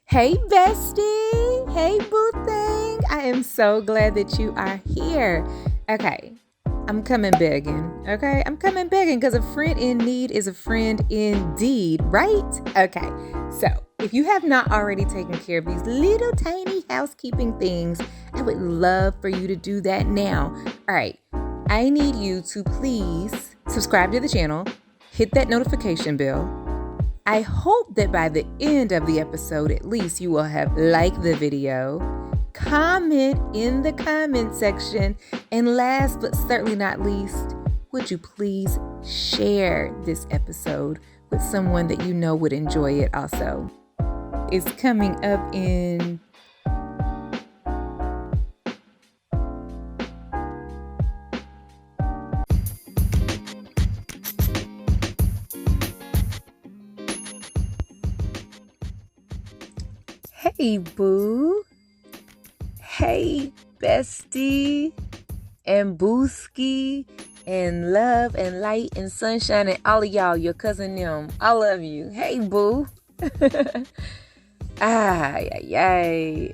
Hey, bestie. Hey, boo thing. I am so glad that you are here. Okay, I'm coming begging. Okay, I'm coming begging because a friend in need is a friend indeed, right? Okay, so if you have not already taken care of these little tiny housekeeping things, I would love for you to do that now. All right, I need you to please subscribe to the channel, hit that notification bell. I hope that by the end of the episode, at least you will have liked the video, comment in the comment section, and last but certainly not least, would you please share this episode with someone that you know would enjoy it also. It's coming up in Hey, boo. Hey, bestie. And booski. And love and light and sunshine. And all of y'all, your cousin them. I love you. Hey, boo.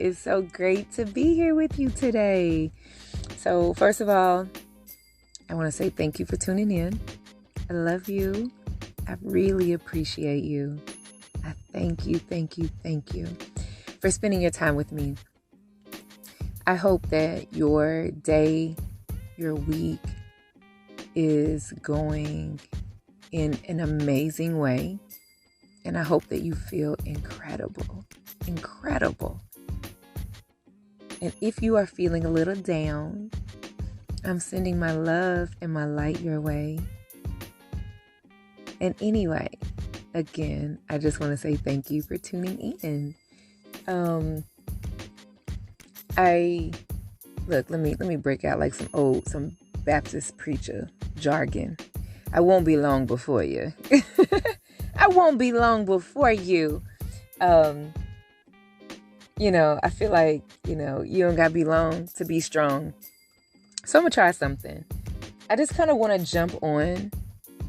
It's so great to be here with you today. So, first of all, I want to say thank you for tuning in. I love you. I really appreciate you. I thank you for spending your time with me. I hope that your day, your week is going in an amazing way. And I hope that you feel incredible. And if you are feeling a little down, I'm sending my love and my light your way. And anyway, again, I just want to say thank you for tuning in. Let me break out like some Baptist preacher jargon. I won't be long before you. I won't be long before you. I feel like, you don't gotta be long to be strong. So I'm gonna try something. I just kind of want to jump on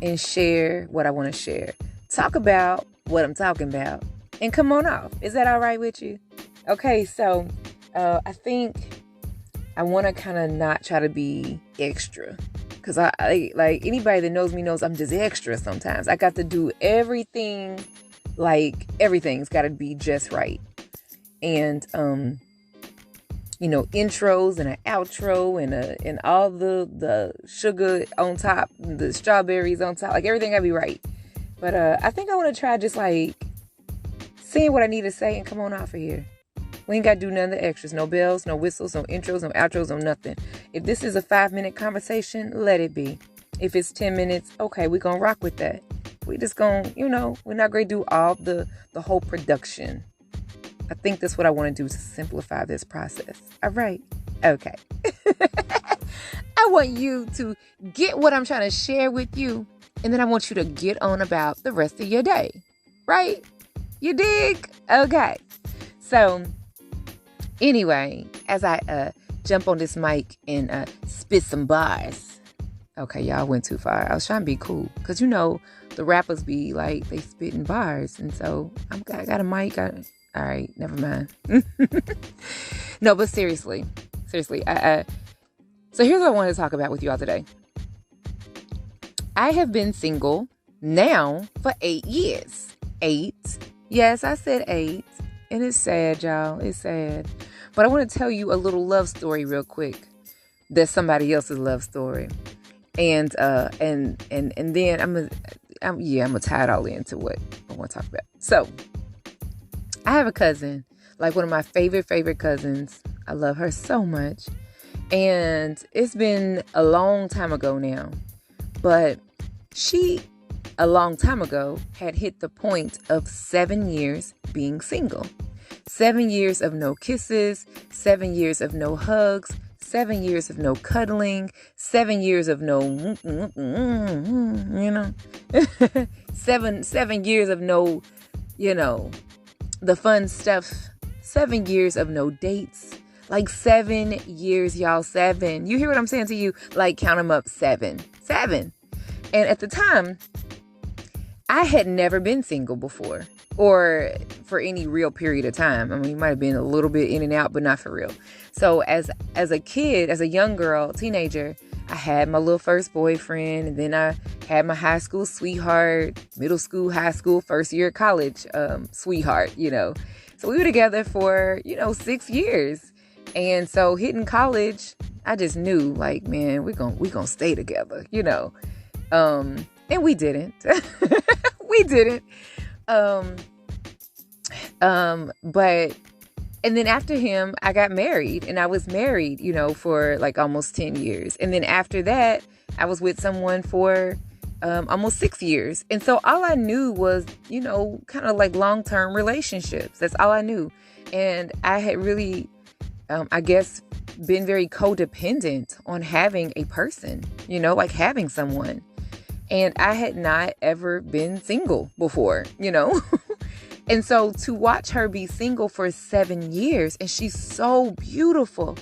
and share what I want to share. Talk about what I'm talking about. And come on off. Is that all right with you? Okay, so I think I want to kind of not try to be extra. Because I like anybody that knows me knows I'm just extra sometimes. I got to do everything, like everything's got to be just right. And, intros and an outro and all the sugar on top, the strawberries on top, like everything got to be right. But I think I want to try just like saying what I need to say and come on off of here. We ain't got to do none of the extras. No bells, no whistles, no intros, no outros, no nothing. If this is a 5-minute conversation, let it be. If it's 10 minutes, okay, we're going to rock with that. We just going to, we're not going to do all the whole production. I think that's what I want to do to simplify this process. All right. Okay. I want you to get what I'm trying to share with you. And then I want you to get on about the rest of your day. Right? You dig? Okay. So, anyway, as I jump on this mic and spit some bars. Okay, y'all went too far. I was trying to be cool. Because, the rappers be like, they spitting bars. And so, I got a mic. All right, never mind. No, but seriously. So here's what I wanted to talk about with you all today. I have been single now for 8 years. 8. Yes, I said 8. And it's sad, y'all. It's sad. But I want to tell you a little love story real quick. That's somebody else's love story. And then I'm gonna tie it all into what I want to talk about. So, I have a cousin, like one of my favorite cousins. I love her so much. And it's been a long time ago now. But she, a long time ago, had hit the point of 7 years being single. 7 years of no kisses, 7 years of no hugs, 7 years of no cuddling, 7 years of no, 7 years of no, the fun stuff. 7 years of no dates. Like 7 years, y'all. 7. You hear what I'm saying to you? Like count them up. 7. And at the time, I had never been single before, or for any real period of time. I mean, it might have been a little bit in and out, but not for real. So as a kid, as a young girl, teenager, I had my little first boyfriend, and then I had my high school sweetheart, middle school, high school, first year of college sweetheart, So we were together for, 6 years. And so hitting college, I just knew, like, man, we're gonna stay together, and we didn't. We didn't. But, and then after him, I got married, and I was married, for like almost 10 years. And then after that, I was with someone for almost 6 years. And so all I knew was, kind of like long-term relationships. That's all I knew. And I had really, I guess, been very codependent on having a person, like having someone. And I had not ever been single before, And so to watch her be single for 7 years, and she's so beautiful.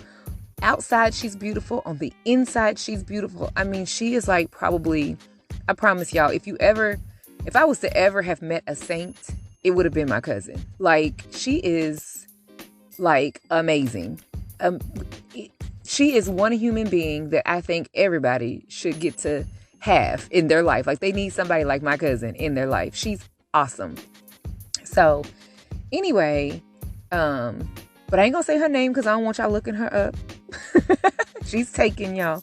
Outside, she's beautiful. On the inside, she's beautiful. I mean, she is like probably, I promise y'all, if I was to ever have met a saint, it would have been my cousin. Like, she is like amazing. She is one human being that I think everybody should get to have in their life. Like, they need somebody like my cousin in their life. She's awesome. So anyway, but I ain't gonna say her name because I don't want y'all looking her up. She's taken, y'all.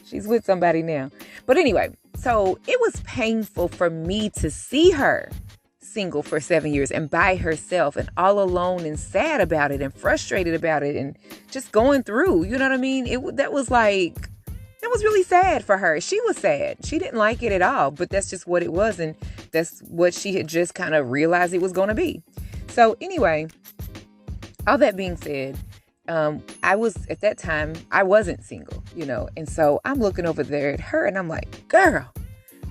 She's with somebody now. But anyway, so it was painful for me to see her single for 7 years and by herself and all alone and sad about it and frustrated about it and just going through, you know what I mean? That was really sad for her. She was sad. She didn't like it at all, but that's just what it was. And that's what she had just kind of realized it was going to be. So anyway, all that being said, at that time, I wasn't single, and so I'm looking over there at her and I'm like, girl,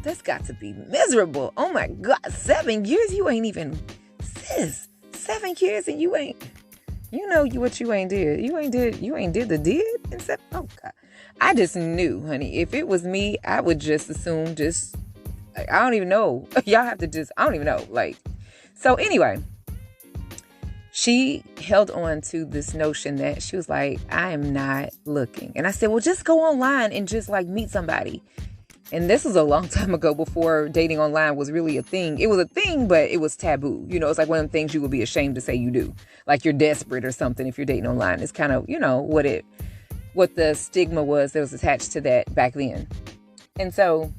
that's got to be miserable. Oh my God, 7 years? You ain't even, sis, 7 years and you ain't, what you ain't did. You ain't did the did? Oh God. I just knew, honey, if it was me, I would just assume I don't even know. Y'all have to I don't even know. So anyway, she held on to this notion that she was like, I am not looking. And I said, well, just go online and just meet somebody. And this was a long time ago, before dating online was really a thing. It was a thing, but it was taboo. It's like one of the things you would be ashamed to say you do. Like you're desperate or something if you're dating online. It's kind of, what the stigma was that was attached to that back then. And so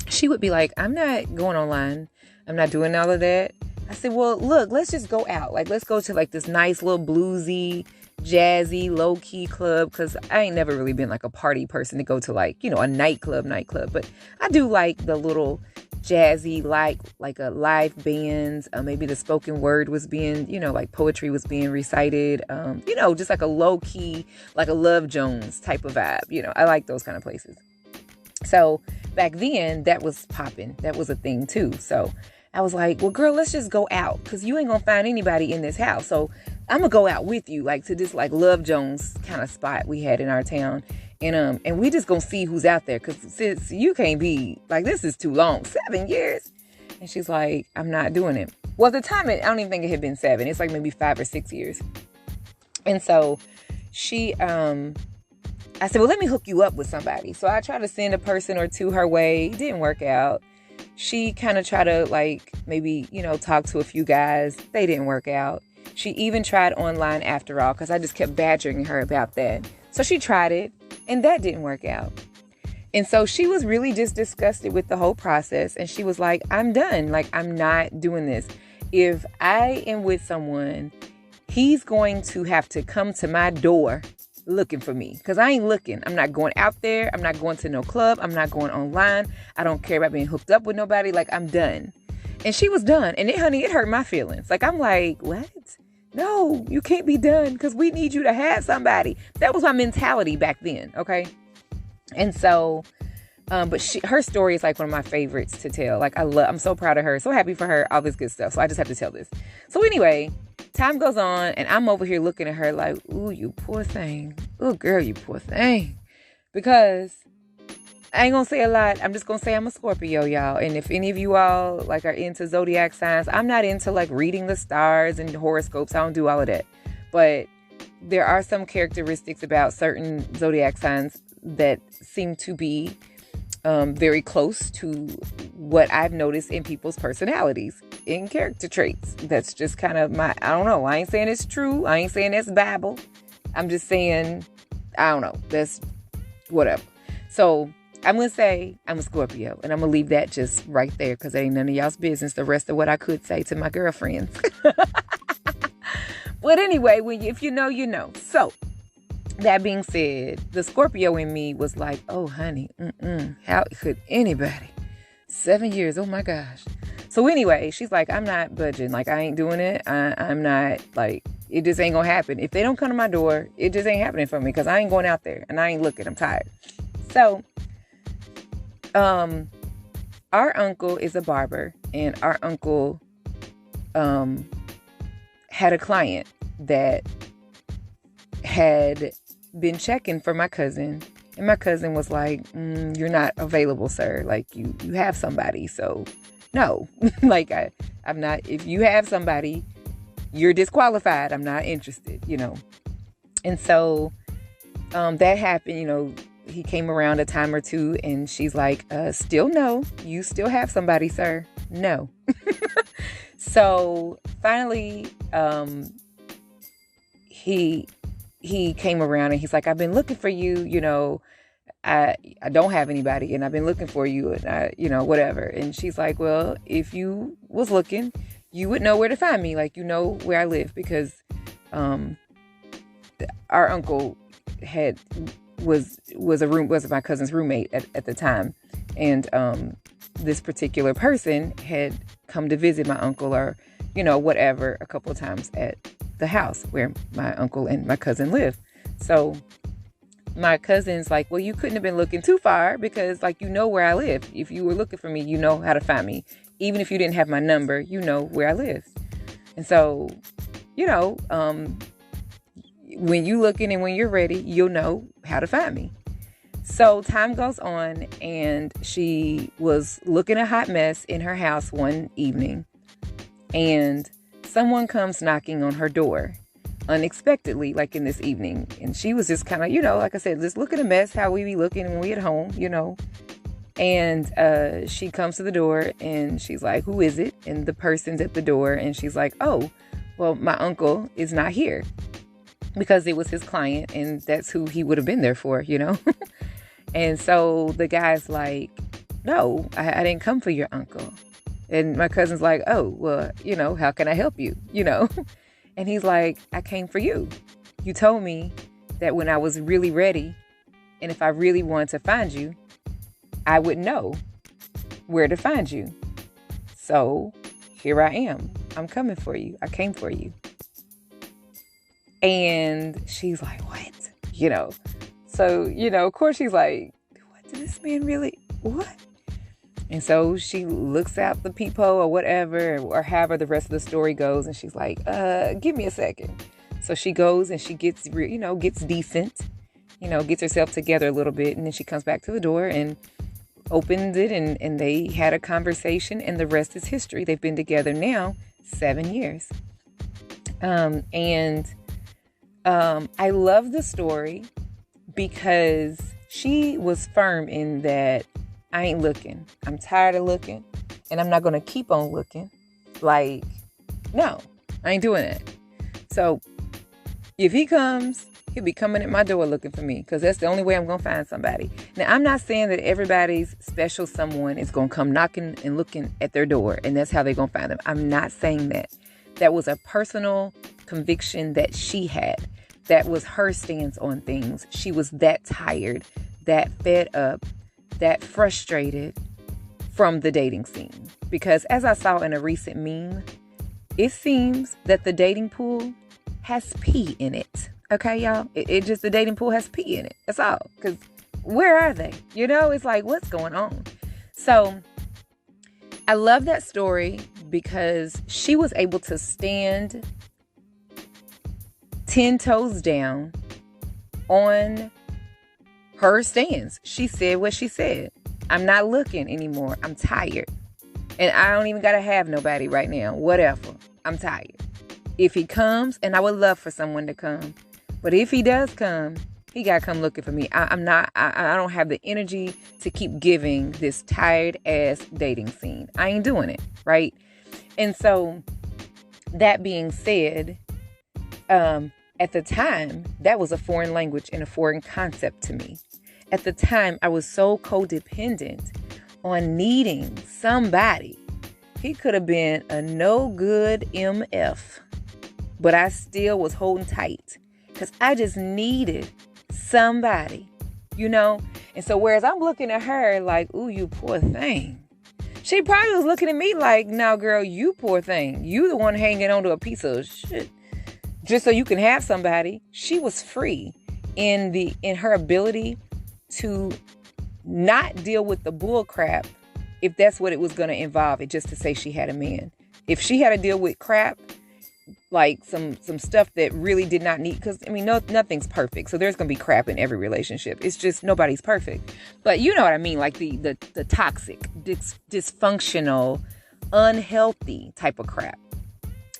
she would be like, I'm not going online. I'm not doing all of that. I said, well, look, let's just go out. Let's go to this nice little bluesy, jazzy, low key club. Cause I ain't never really been a party person to go to a nightclub. But I do like the little jazzy, like a live bands. Maybe the spoken word was being, poetry was being recited. Just a low key, like a Love Jones type of vibe. I like those kind of places. So back then that was popping. That was a thing too. So I was like, well, girl, let's just go out because you ain't gonna find anybody in this house. So I'm gonna go out with you, to this Love Jones kind of spot we had in our town. And we just gonna see who's out there. Cause sis, you can't be this is too long. 7 years. And she's like, I'm not doing it. Well, at the time, I don't even think it had been 7. It's maybe 5 or 6 years. And so I said, well, let me hook you up with somebody. So I tried to send a person or two her way. It didn't work out. She kind of tried to maybe, talk to a few guys. They didn't work out. She even tried online after all, because I just kept badgering her about that. So she tried it, and that didn't work out. And so she was really just disgusted with the whole process. And she was like, I'm done. I'm not doing this. If I am with someone, he's going to have to come to my door looking for me, because I ain't looking. I'm not going out there. I'm not going to no club. I'm not going online. I don't care about being hooked up with nobody. I'm done. And she was done. And it hurt my feelings. I'm like, what? No, you can't be done, because we need you to have somebody. That was my mentality back then. Okay. And so, but her story is one of my favorites to tell. I'm so proud of her. So happy for her, all this good stuff. So I just have to tell this. So anyway, time goes on and I'm over here looking at her like, ooh, you poor thing. Ooh, girl, you poor thing. Because I ain't gonna say a lot. I'm just gonna say I'm a Scorpio, y'all. And if any of you all like are into zodiac signs, I'm not into like reading the stars and horoscopes. I don't do all of that. But there are some characteristics about certain zodiac signs that seem to be very close to what I've noticed in people's personalities and character traits. That's just kind of I don't know. I ain't saying it's true. I ain't saying that's Bible. I'm just saying, I don't know. That's whatever. So I'm going to say I'm a Scorpio, and I'm going to leave that just right there because it ain't none of y'all's business. The rest of what I could say to my girlfriends. But anyway, if you know, you know. So that being said, the Scorpio in me was like, oh, honey, how could anybody? 7 years. Oh, my gosh. So anyway, she's like, I'm not budging. Like, I ain't doing it. I'm not like, it just ain't going to happen. If they don't come to my door, it just ain't happening for me because I ain't going out there and I ain't looking. I'm tired. So our uncle is a barber, and our uncle had a client that had been checking for my cousin, and my cousin was like, you're not available, sir. Like you have somebody. So no, like I'm not, if you have somebody, you're disqualified. I'm not interested, you know? And so, that happened, you know, he came around a time or two, and she's like, still no, you still have somebody, sir. No. So finally, he came around and he's like, I've been looking for you, you know, I don't have anybody, and I've been looking for you, and I, you know, whatever. And she's like, well, if you was looking, you would know where to find me. Like, you know where I live, because, our uncle was my cousin's roommate at the time. And, this particular person had come to visit my uncle, or, you know, whatever, a couple of times at the house where my uncle and my cousin live. So my cousin's like, well, you couldn't have been looking too far, because like, you know where I live. If you were looking for me, you know how to find me. Even if you didn't have my number, you know where I live. And so, you know, when you looking and when you're ready, you'll know how to find me. So time goes on, and she was looking a hot mess in her house one evening, and someone comes knocking on her door unexpectedly, like in this evening. And she was just kind of, you know, like I said, just looking a mess, how we be looking when we at home, you know. And she comes to the door, and she's like, who is it? And the person's at the door, and she's like, oh, well, my uncle is not here, because it was his client, and that's who he would have been there for, you know. And so the guy's like, no, I didn't come for your uncle. And my cousin's like, oh, well, you know, how can I help you? You know? And he's like, I came for you. You told me that when I was really ready, and if I really wanted to find you, I would know where to find you. So here I am. I'm coming for you. I came for you. And she's like, what? You know? So, you know, of course she's like, what did this man really, what? And so she looks out the peephole or whatever, or however the rest of the story goes. And she's like, give me a second. So she goes and she gets, you know, gets decent, you know, gets herself together a little bit. And then she comes back to the door and opens it, and they had a conversation, and the rest is history. They've been together now 7 years. I love the story because she was firm in that I ain't looking. I'm tired of looking, and I'm not going to keep on looking. Like, no, I ain't doing it. So if he comes, he'll be coming at my door looking for me, because that's the only way I'm going to find somebody. Now, I'm not saying that everybody's special someone is going to come knocking and looking at their door, and that's how they're going to find them. I'm not saying that. That was a personal conviction that she had. That was her stance on things. She was that tired, that fed up, that frustrated from the dating scene. Because as I saw in a recent meme, it seems that the dating pool has pee in it. Okay, y'all? It just, the dating pool has pee in it. That's all. Because where are they? You know, it's like, what's going on? So I love that story because she was able to stand 10 toes down on her stance. She said what she said. I'm not looking anymore. I'm tired. And I don't even got to have nobody right now. Whatever. I'm tired. If he comes, and I would love for someone to come, but if he does come, he got to come looking for me. I don't have the energy to keep giving this tired ass dating scene. I ain't doing it. Right. And so that being said, at the time, that was a foreign language and a foreign concept to me. At the time, I was so codependent on needing somebody. He could have been a no good MF, but I still was holding tight because I just needed somebody, you know? And so whereas I'm looking at her like, ooh, you poor thing, she probably was looking at me like, no, girl, you poor thing. You the one hanging onto a piece of shit just so you can have somebody. She was free in her ability to not deal with the bull crap if that's what it was going to involve, it just to say she had a man. If she had to deal with crap, like some stuff that really did not need, because I mean, nothing's perfect. So there's going to be crap in every relationship. It's just nobody's perfect. But you know what I mean? Like the toxic, dysfunctional, unhealthy type of crap.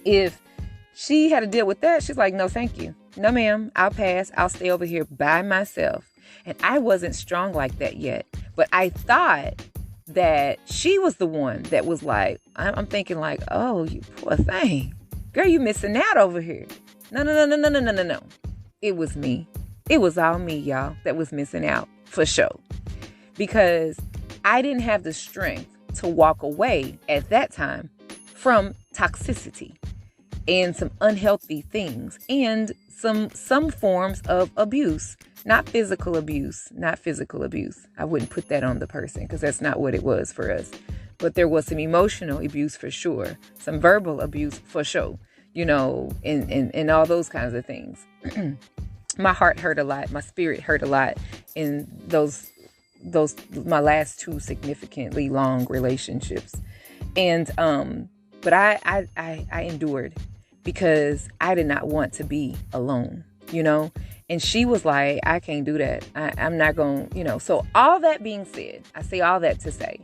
If she had to deal with that, she's like, no, thank you. No, ma'am, I'll pass. I'll stay over here by myself. And I wasn't strong like that yet. But I thought that she was the one that was like, I'm thinking like, oh, you poor thing. Girl, you missing out over here. No. It was me. It was all me, y'all, that was missing out for sure. Because I didn't have the strength to walk away at that time from toxicity and some unhealthy things and some forms of abuse. Not physical abuse. I wouldn't put that on the person because that's not what it was for us. But there was some emotional abuse for sure. Some verbal abuse for sure. You know, and all those kinds of things. My heart hurt a lot. My spirit hurt a lot in those my last two significantly long relationships. And but I endured because I did not want to be alone, you know. And she was like, I can't do that. I'm not going to, you know. So all that being said, I say all that to say,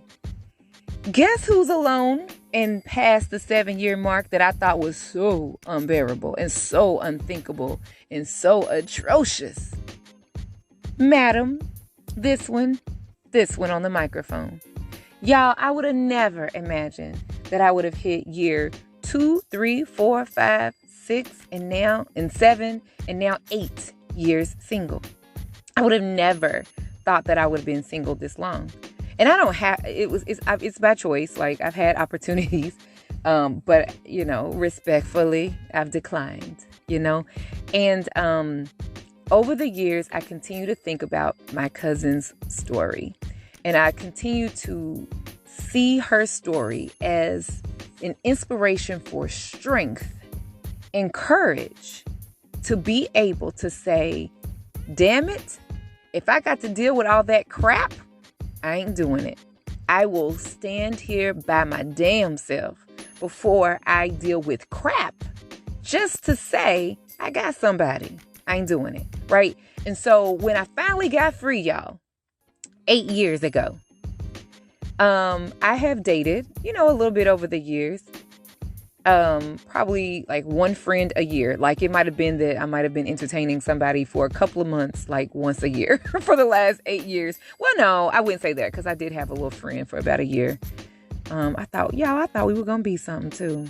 guess who's alone and past the 7-year mark that I thought was so unbearable and so unthinkable and so atrocious? Madam, this one on the microphone. Y'all, I would have never imagined that I would have hit year 2, 3, 4, 5, 6, and now 7, and now 8 years single. I would have never thought that I would have been single this long. And I don't have, it's by choice. Like, I've had opportunities, but, you know, respectfully, I've declined, you know. And over the years, I continue to think about my cousin's story. And I continue to see her story as an inspiration for strength and courage to be able to say, damn it, if I got to deal with all that crap, I ain't doing it. I will stand here by my damn self before I deal with crap just to say I got somebody. I ain't doing it, right? And so when I finally got free, y'all, 8 years ago, I have dated, you know, a little bit over the years. Probably like one friend a year. Like, it might have been that I might have been entertaining somebody for a couple of months, like once a year for the last 8 years. Well, no, I wouldn't say that because I did have a little friend for about a year. I thought we were going to be something too.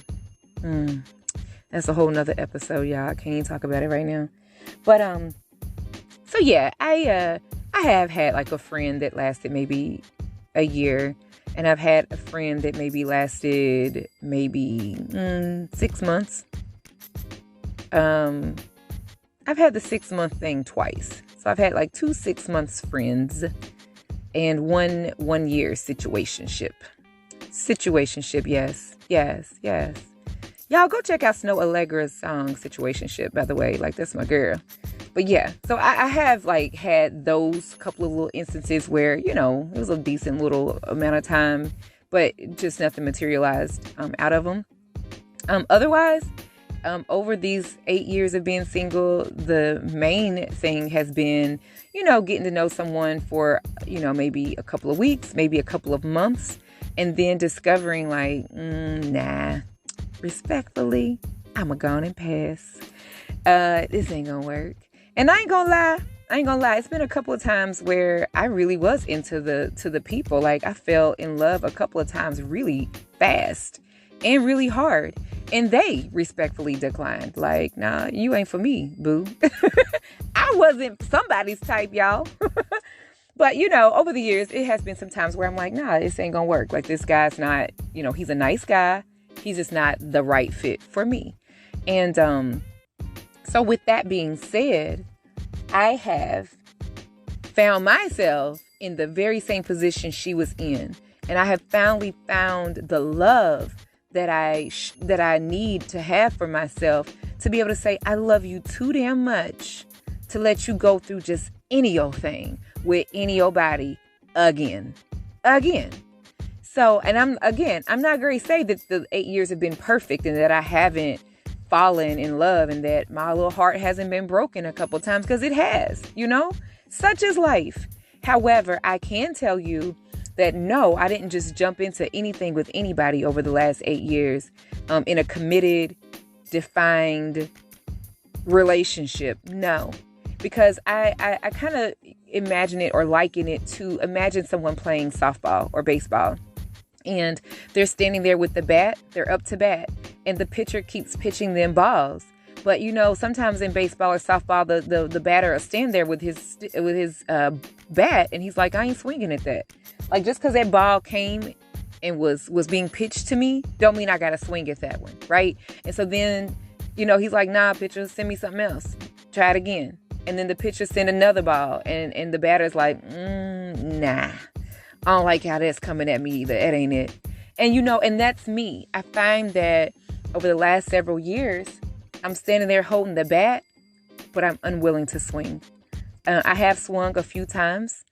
That's a whole nother episode, y'all. I can't even talk about it right now. But, so yeah, I have had like a friend that lasted maybe a year. And I've had a friend that maybe lasted maybe 6 months. I've had the 6-month thing twice. So I've had like 2 6-month friends and one year situationship. Situationship, yes. Y'all go check out Snow Allegra's song Situationship, by the way. Like, that's my girl. But yeah, so I have like had those couple of little instances where, you know, it was a decent little amount of time, but just nothing materialized out of them. Otherwise, over these 8 years of being single, the main thing has been, getting to know someone for, maybe a couple of weeks, maybe a couple of months, and then discovering like, nah, respectfully, I'm going to go on and pass. This ain't going to work. And I ain't going to lie. It's been a couple of times where I really was into the people. Like, I fell in love a couple of times really fast and really hard. And they respectfully declined. Like, nah, you ain't for me, boo. I wasn't somebody's type, y'all. But, over the years, it has been some times where I'm like, nah, this ain't gonna work. Like, this guy's not, he's a nice guy. He's just not the right fit for me. And so with that being said, I have found myself in the very same position she was in. And I have finally found the love that I need to have for myself to be able to say, I love you too damn much to let you go through just any old thing with any old body again. So, and I'm not going to say that the 8 years have been perfect and that I haven't fallen in love and that my little heart hasn't been broken a couple times, because it has, such is life. However, I can tell you that no, I didn't just jump into anything with anybody over the last 8 years in a committed, defined relationship. No, because I kind of imagine it or liken it to imagine someone playing softball or baseball. And they're standing there with the bat, they're up to bat, and the pitcher keeps pitching them balls. But, sometimes in baseball or softball, the batter will stand there with his bat, and he's like, I ain't swinging at that. Like, just because that ball came and was being pitched to me, don't mean I got to swing at that one, right? And so then, he's like, nah, pitcher, send me something else. Try it again. And then the pitcher send another ball, and the batter's like, nah. I don't like how that's coming at me either. That ain't it. And, and that's me. I find that over the last several years, I'm standing there holding the bat, but I'm unwilling to swing. I have swung a few times.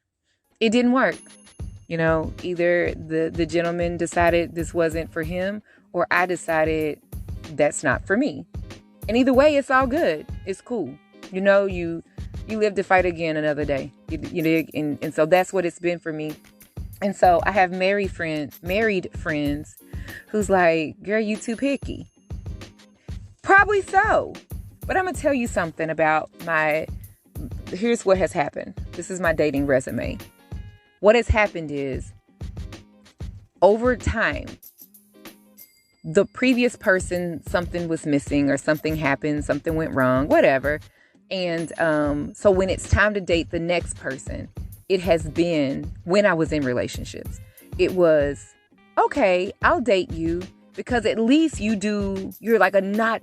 It didn't work. Either the gentleman decided this wasn't for him, or I decided that's not for me. And either way, it's all good. It's cool. You live to fight again another day. You dig? And so that's what it's been for me. And so I have married friends who's like, girl, you too picky. Probably so. But I'm going to tell you something about here's what has happened. This is my dating resume. What has happened is, over time, the previous person, something was missing or something happened, something went wrong, whatever. And so when it's time to date the next person, it has been, when I was in relationships, it was, okay, I'll date you because at least you're like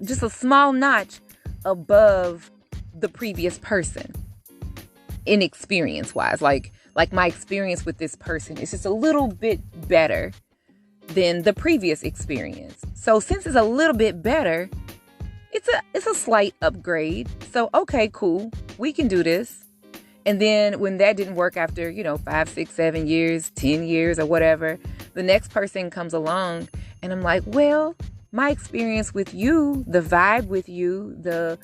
just a small notch above the previous person in experience wise. Like my experience with this person is just a little bit better than the previous experience. So since it's a little bit better, it's a slight upgrade. So, okay, cool. We can do this. And then when that didn't work after, 5, 6, 7 years, 10 years or whatever, the next person comes along and I'm like, well, my experience with you, the vibe with you, the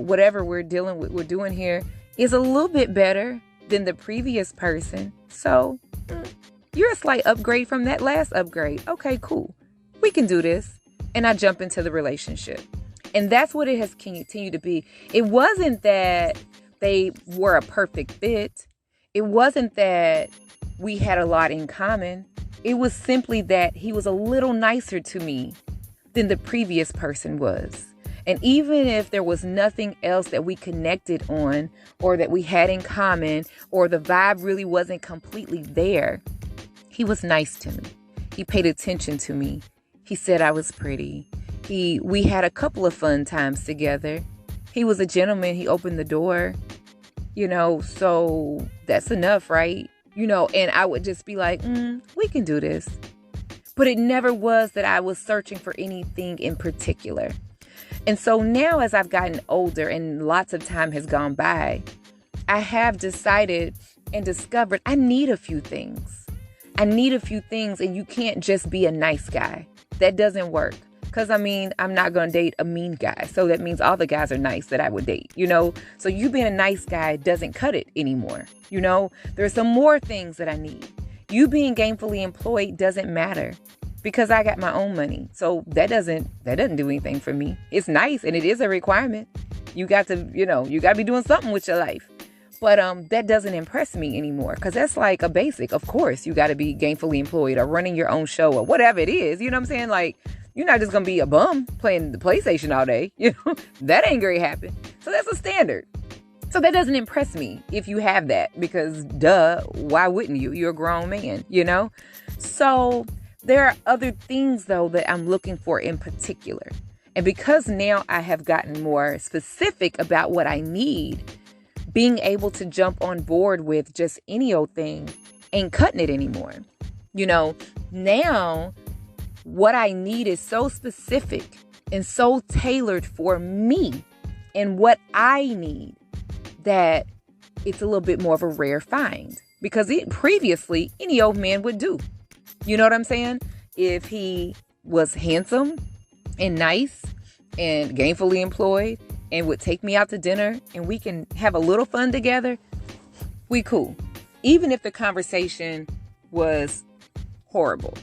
whatever we're doing here is a little bit better than the previous person. So you're a slight upgrade from that last upgrade. Okay, cool. We can do this. And I jump into the relationship. And that's what it has continued to be. It wasn't that they were a perfect fit. It wasn't that we had a lot in common. It was simply that he was a little nicer to me than the previous person was. And even if there was nothing else that we connected on or that we had in common or the vibe really wasn't completely there, he was nice to me. He paid attention to me. He said I was pretty. We had a couple of fun times together. He was a gentleman. He opened the door, so that's enough, right? And I would just be like, we can do this. But it never was that I was searching for anything in particular. And so now as I've gotten older and lots of time has gone by, I have decided and discovered I need a few things. And you can't just be a nice guy. That doesn't work. Because I mean, I'm not going to date a mean guy. So that means all the guys are nice that I would date, you know? So you being a nice guy doesn't cut it anymore. You know, there's some more things that I need. You being gainfully employed doesn't matter because I got my own money. So that doesn't do anything for me. It's nice and it is a requirement. You got to, you know, you got to be doing something with your life. But that doesn't impress me anymore because that's like a basic. Of course, you got to be gainfully employed or running your own show or whatever it is. You know what I'm saying? Like, you're not just going to be a bum playing the PlayStation all day. You know, that ain't going to happen. So that's a standard. So that doesn't impress me if you have that because duh, why wouldn't you? You're a grown man, you know? So there are other things though that I'm looking for in particular. And because now I have gotten more specific about what I need, being able to jump on board with just any old thing ain't cutting it anymore. You know, now what I need is so specific and so tailored for me and what I need that it's a little bit more of a rare find because previously any old man would do. You know what I'm saying? If he was handsome and nice and gainfully employed and would take me out to dinner and we can have a little fun together, we cool. Even if the conversation was horrible.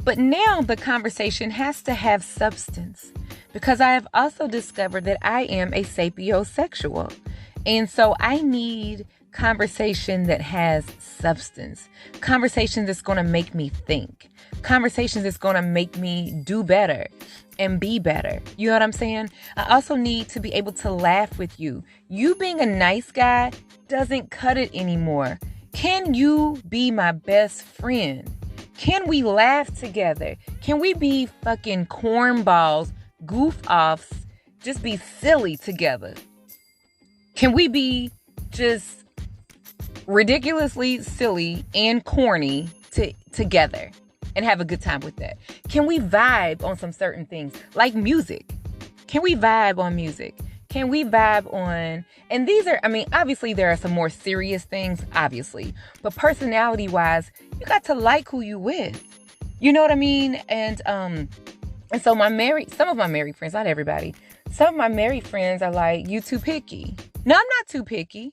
But now the conversation has to have substance because I have also discovered that I am a sapiosexual. And so I need conversation that has substance, conversation that's going to make me think, conversations that's going to make me do better and be better. You know what I'm saying? I also need to be able to laugh with you. You being a nice guy doesn't cut it anymore. Can you be my best friend? Can we laugh together? Can we be fucking cornballs, goof offs, just be silly together? Can we be just ridiculously silly and corny together and have a good time with that? Can we vibe on some certain things like music? Can we vibe on music? Can we vibe on, and these are, I mean, obviously there are some more serious things, obviously, but personality wise, you got to like who you with. You know what I mean? And so some of my married friends, not everybody, some of my married friends are like, you too picky. No, I'm not too picky.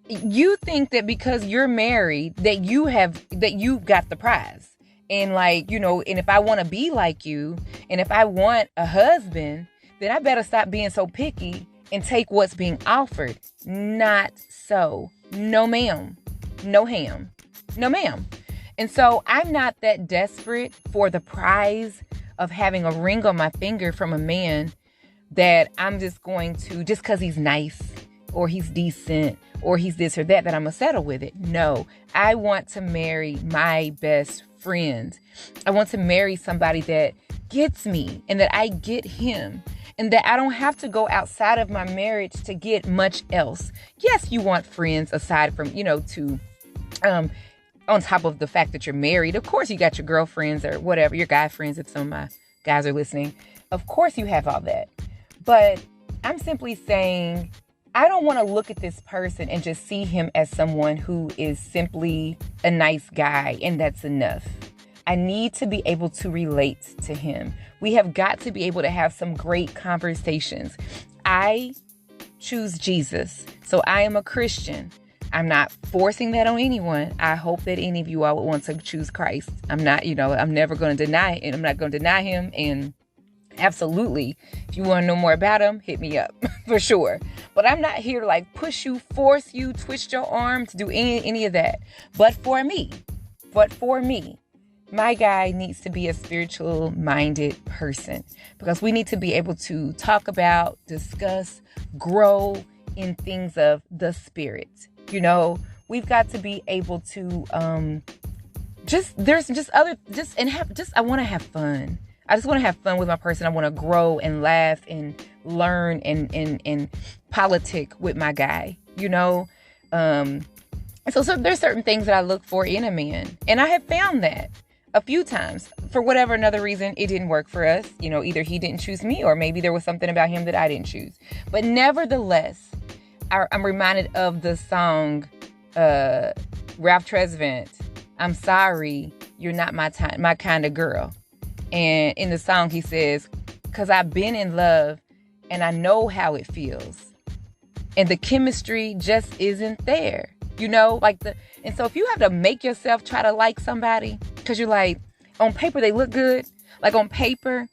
You think that because you're married that you got the prize. And like, you know, and if I want to be like you, and if I want a husband, then I better stop being so picky and take what's being offered. Not so. No, ma'am. No ham. No, ma'am. And so I'm not that desperate for the prize of having a ring on my finger from a man that I'm just going to, just because he's nice or he's decent or he's this or that I'm going to settle with it. No, I want to marry my best friend. I want to marry somebody that gets me and that I get him. And that I don't have to go outside of my marriage to get much else. Yes, you want friends aside from, you know, to, on top of the fact that you're married. Of course, you got your girlfriends or whatever, your guy friends, if some of my guys are listening. Of course, you have all that. But I'm simply saying, I don't want to look at this person and just see him as someone who is simply a nice guy and that's enough. I need to be able to relate to him. We have got to be able to have some great conversations. I choose Jesus, so I am a Christian. I'm not forcing that on anyone. I hope that any of you all would want to choose Christ. I'm not, you know, I'm never going to deny it, and I'm not going to deny him. And absolutely, if you want to know more about him, hit me up for sure. But I'm not here to like push you, force you, twist your arm to do any of that. But for me, my guy needs to be a spiritual-minded person because we need to be able to talk about, discuss, grow in things of the spirit. You know, we've got to be able to I want to have fun. I just want to have fun with my person. I want to grow and laugh and learn and politic with my guy, you know. So there's certain things that I look for in a man, and I have found that a few times. For whatever another reason, it didn't work for us. You know, either he didn't choose me or maybe there was something about him that I didn't choose. But nevertheless, I'm reminded of the song, Ralph Tresvant, I'm sorry, you're not my kind of girl. And in the song, he says, "'Cause I've been in love and I know how it feels. And the chemistry just isn't there." You know, and so if you have to make yourself try to like somebody, because you're like, on paper, they look good. Like on paper,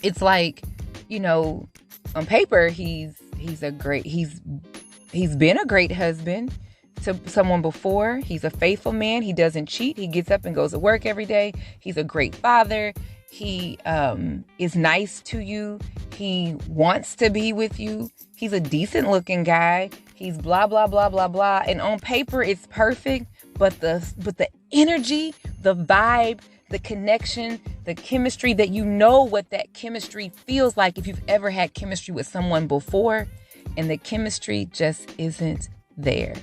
it's like, on paper, he's been a great husband to someone before. He's a faithful man. He doesn't cheat. He gets up and goes to work every day. He's a great father. He is nice to you. He wants to be with you. He's a decent looking guy. He's blah, blah, blah, blah, blah. And on paper, it's perfect. But the energy, the vibe, the connection, the chemistry, that what that chemistry feels like if you've ever had chemistry with someone before, and the chemistry just isn't there.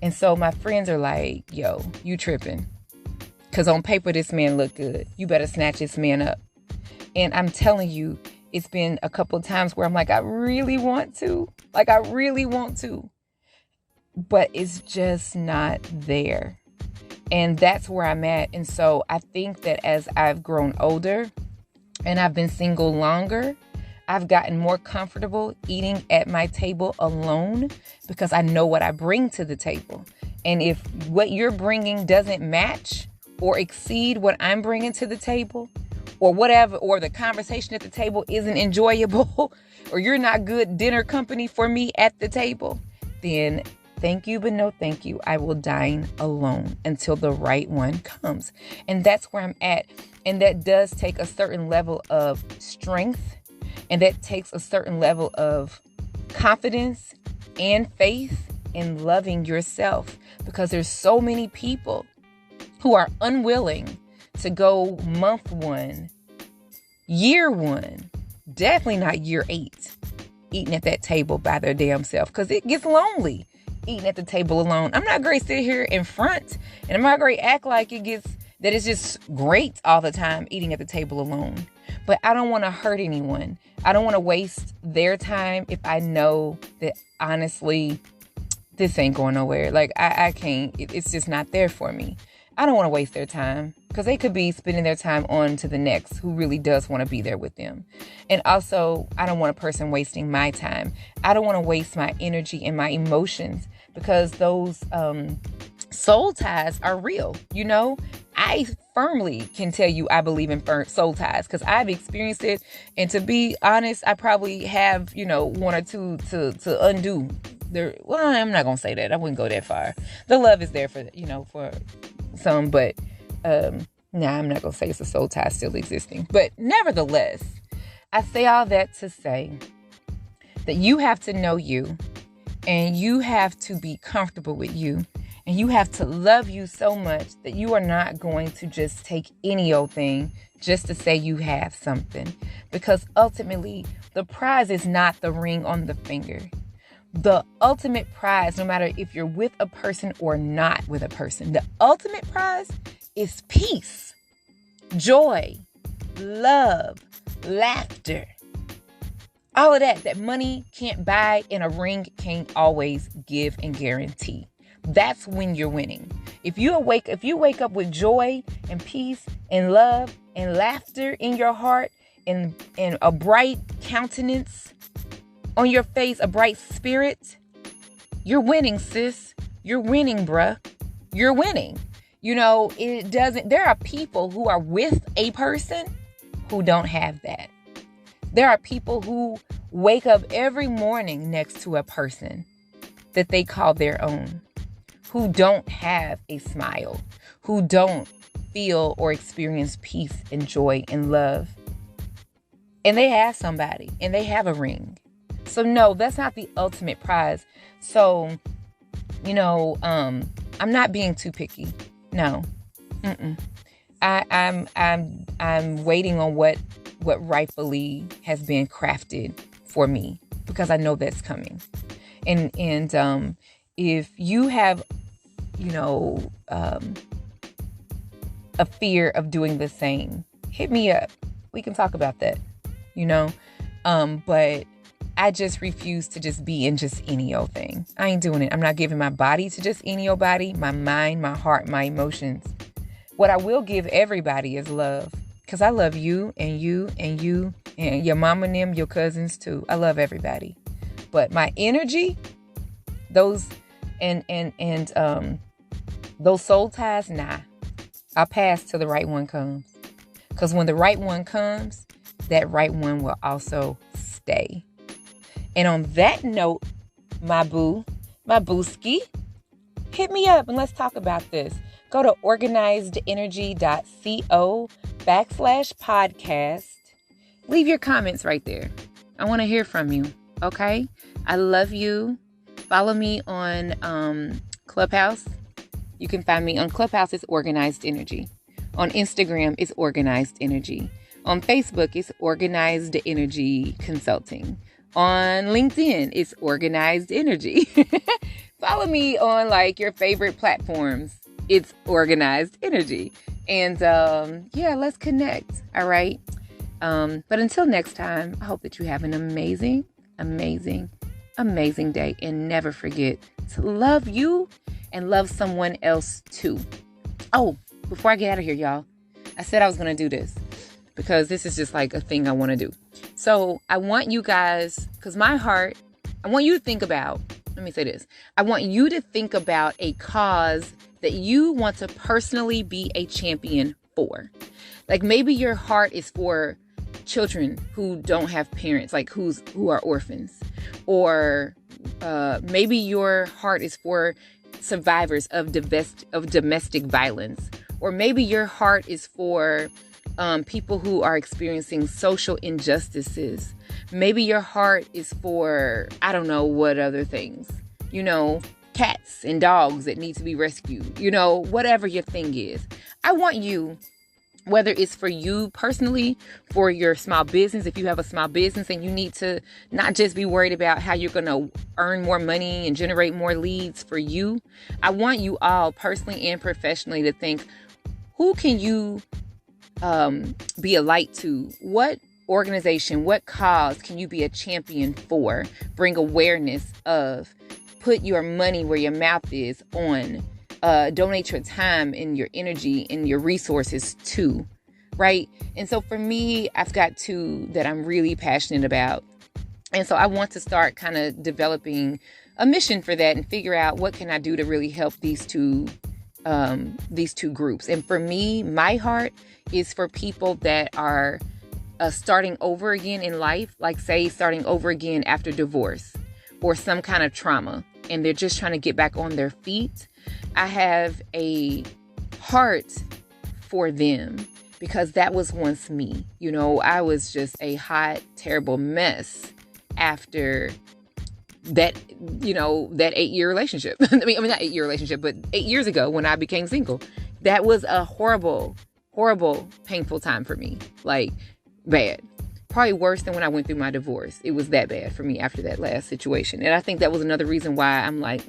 And so my friends are like, yo, you tripping. Because on paper, this man look good. You better snatch this man up. And I'm telling you, it's been a couple of times where I'm like, I really want to. But it's just not there. And that's where I'm at. And so I think that as I've grown older and I've been single longer, I've gotten more comfortable eating at my table alone, because I know what I bring to the table. And if what you're bringing doesn't match or exceed what I'm bringing to the table, or whatever, or the conversation at the table isn't enjoyable, or you're not good dinner company for me at the table, then thank you, but no thank you. I will dine alone until the right one comes. And that's where I'm at. And that does take a certain level of strength. And that takes a certain level of confidence and faith in loving yourself. Because there's so many people who are unwilling to go month 1, year 1, definitely not year 8, eating at that table by their damn self. Because it gets lonely eating at the table alone. I'm not going to sit here in front, and I'm not going to act like that it's just great all the time eating at the table alone. But I don't want to hurt anyone. I don't want to waste their time if I know that, honestly, this ain't going nowhere. Like, I can't. It's just not there for me. I don't want to waste their time, because they could be spending their time on to the next who really does want to be there with them. And also, I don't want a person wasting my time. I don't want to waste my energy and my emotions, because those soul ties are real. I firmly can tell you I believe in soul ties, because I've experienced it. And to be honest, I probably have, one or two to undo. Well, I'm not going to say that. I wouldn't go that far. The love is there for some, but I'm not going to say it's a soul tie still existing. But nevertheless, I say all that to say that you have to know you, and you have to be comfortable with you, and you have to love you so much that you are not going to just take any old thing just to say you have something. Because ultimately, the prize is not the ring on the finger. The ultimate prize, no matter if you're with a person or not with a person, the ultimate prize is peace, joy, love, laughter. All of that money can't buy and a ring can't always give and guarantee. That's when you're winning. If you wake up with joy and peace and love and laughter in your heart and a bright countenance on your face, a bright spirit, you're winning, sis. You're winning, bruh. You're winning. There are people who are with a person who don't have that. There are people who wake up every morning next to a person that they call their own, who don't have a smile, who don't feel or experience peace and joy and love. And they have somebody, and they have a ring. So no, that's not the ultimate prize. So, I'm not being too picky. No. I'm waiting on what rightfully has been crafted for me, because I know that's coming. And if you have, a fear of doing the same, hit me up. We can talk about that, but I just refuse to just be in just any old thing. I ain't doing it. I'm not giving my body to just any old body, my mind, my heart, my emotions. What I will give everybody is love, Because I love you and you and you and your mama and them, your cousins too. I love everybody. But my energy, those those soul ties, nah. I'll pass till the right one comes. Because when the right one comes, that right one will also stay. And on that note, my booski, hit me up and let's talk about this. Go to organizedenergy.co/podcast. Leave your comments right there. I want to hear from you. Okay? I love you. Follow me on Clubhouse. You can find me on Clubhouse. It's Organized Energy. On Instagram, it's Organized Energy. On Facebook, it's Organized Energy Consulting. On LinkedIn, it's Organized Energy. Follow me on like your favorite platforms. It's Organized Energy. And yeah, let's connect. All right. But until next time, I hope that you have an amazing, amazing, amazing day. And never forget to love you and love someone else too. Oh, before I get out of here, y'all, I said I was going to do this because this is just like a thing I want to do. So I want you guys, because my heart, I want you to think about, let me say this. I want you to think about a cause that you want to personally be a champion for. Like maybe your heart is for children who don't have parents, like who are orphans. Or maybe your heart is for survivors of domestic violence. Or maybe your heart is for people who are experiencing social injustices. Maybe your heart is for, I don't know what other things, you know, cats and dogs that need to be rescued, you know, whatever your thing is. I want you, whether it's for you personally, for your small business, if you have a small business and you need to not just be worried about how you're going to earn more money and generate more leads for you. I want you all personally and professionally to think, who can you be a light to? What organization, what cause can you be a champion for? Bring awareness of, put your money where your mouth is on, donate your time and your energy and your resources to, right? And so for me, I've got two that I'm really passionate about. And so I want to start kind of developing a mission for that and figure out what can I do to really help these two groups. And for me, my heart is for people that are starting over again in life, like say starting over again after divorce or some kind of trauma, and they're just trying to get back on their feet. I have a heart for them because that was once me. You know, I was just a hot, terrible mess after that, you know, that 8-year relationship. I mean, not 8-year relationship, but 8 years ago when I became single. That was a horrible, horrible, painful time for me. Like, bad. Probably worse than when I went through my divorce. It was that bad for me after that last situation. And I think that was another reason why I'm like,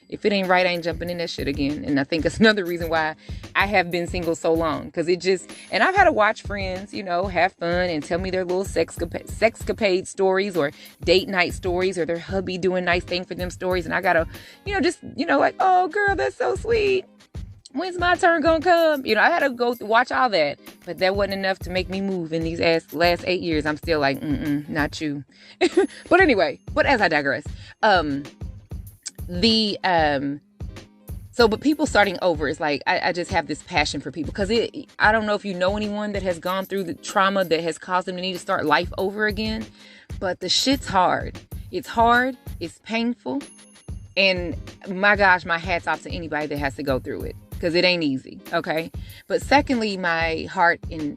if it ain't right, I ain't jumping in that shit again. And I think that's another reason why I have been single so long. Because it just, and I've had to watch friends, you know, have fun and tell me their little sexcapade stories or date night stories or their hubby doing nice thing for them stories. And I gotta, you know, just, you know, like, oh girl, that's so sweet. When's my turn gonna come? You know, I had to go watch all that, but that wasn't enough to make me move in these last 8 years. I'm still like, not you. But anyway, but as I digress, but people starting over is like, I just have this passion for people because I don't know if you know anyone that has gone through the trauma that has caused them to need to start life over again, but the shit's hard. It's hard. It's painful. And my gosh, my hat's off to anybody that has to go through it. Because it ain't easy, okay? But secondly, my heart and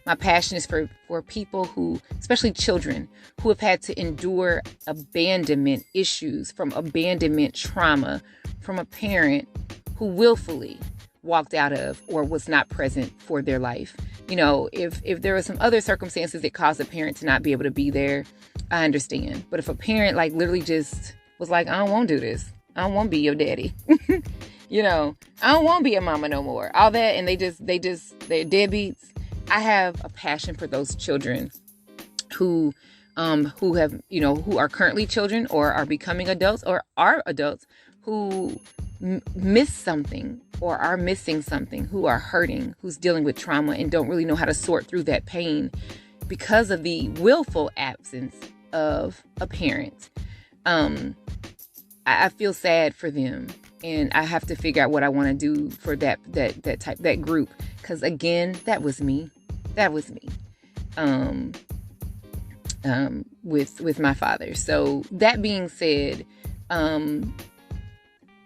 my passion is for people who, especially children, who have had to endure abandonment issues from abandonment trauma from a parent who willfully walked out of or was not present for their life. You know, if there were some other circumstances that caused a parent to not be able to be there, I understand. But if a parent like literally just was like, I don't want to do this. I don't want to be your daddy. You know, I don't want to be a mama no more. All that. And they're deadbeats. I have a passion for those children who have, you know, who are currently children or are becoming adults or are adults who miss something or are missing something, who are hurting, who's dealing with trauma and don't really know how to sort through that pain because of the willful absence of a parent. I feel sad for them, and I have to figure out what I want to do for that group. Because again, that was me. With my father. So that being said,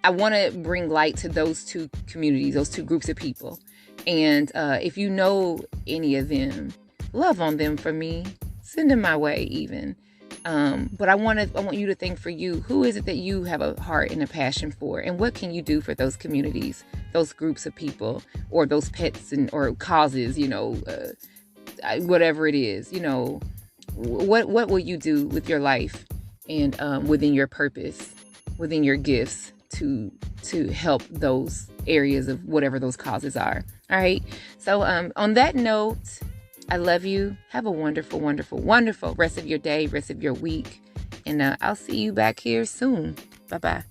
I want to bring light to those two communities, those two groups of people. And if you know any of them, love on them for me. Send them my way even. But I want you to think for you, who is it that you have a heart and a passion for? And what can you do for those communities, those groups of people, or those pets or causes, whatever it is, what will you do with your life and within your purpose, within your gifts to help those areas of whatever those causes are. All right. So on that note, I love you. Have a wonderful, wonderful, wonderful rest of your day, rest of your week. And I'll see you back here soon. Bye-bye.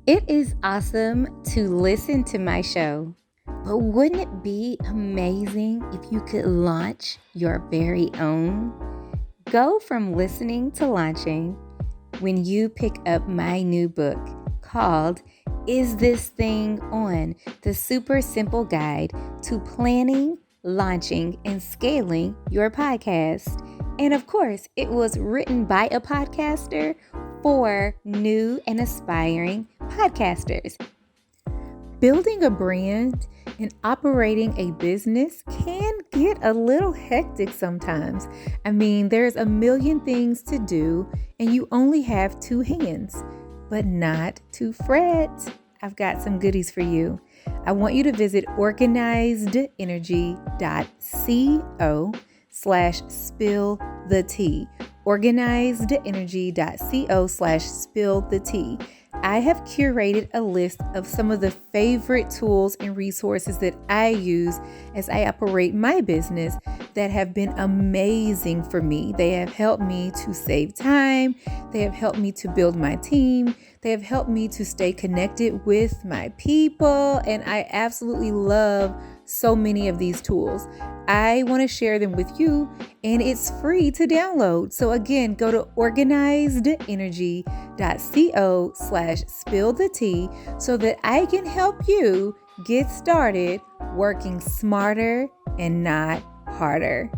It is awesome to listen to my show, but wouldn't it be amazing if you could launch your very own? Go from listening to launching when you pick up my new book called Is This Thing On? The Super Simple Guide to Planning, Launching, and Scaling Your Podcast. And of course, it was written by a podcaster for new and aspiring podcasters. Building a brand and operating a business can get a little hectic sometimes. I mean, there's a million things to do and you only have 2 hands, but not to fret. I've got some goodies for you. I want you to visit organizedenergy.co/spill-the-tea. organizedenergy.co/spill-the-tea. I have curated a list of some of the favorite tools and resources that I use as I operate my business that have been amazing for me. They have helped me to save time. They have helped me to build my team. They have helped me to stay connected with my people. And I absolutely love so many of these tools. I want to share them with you, and it's free to download. So again, go to organizedenergy.co/spill-the-tea so that I can help you get started working smarter and not harder.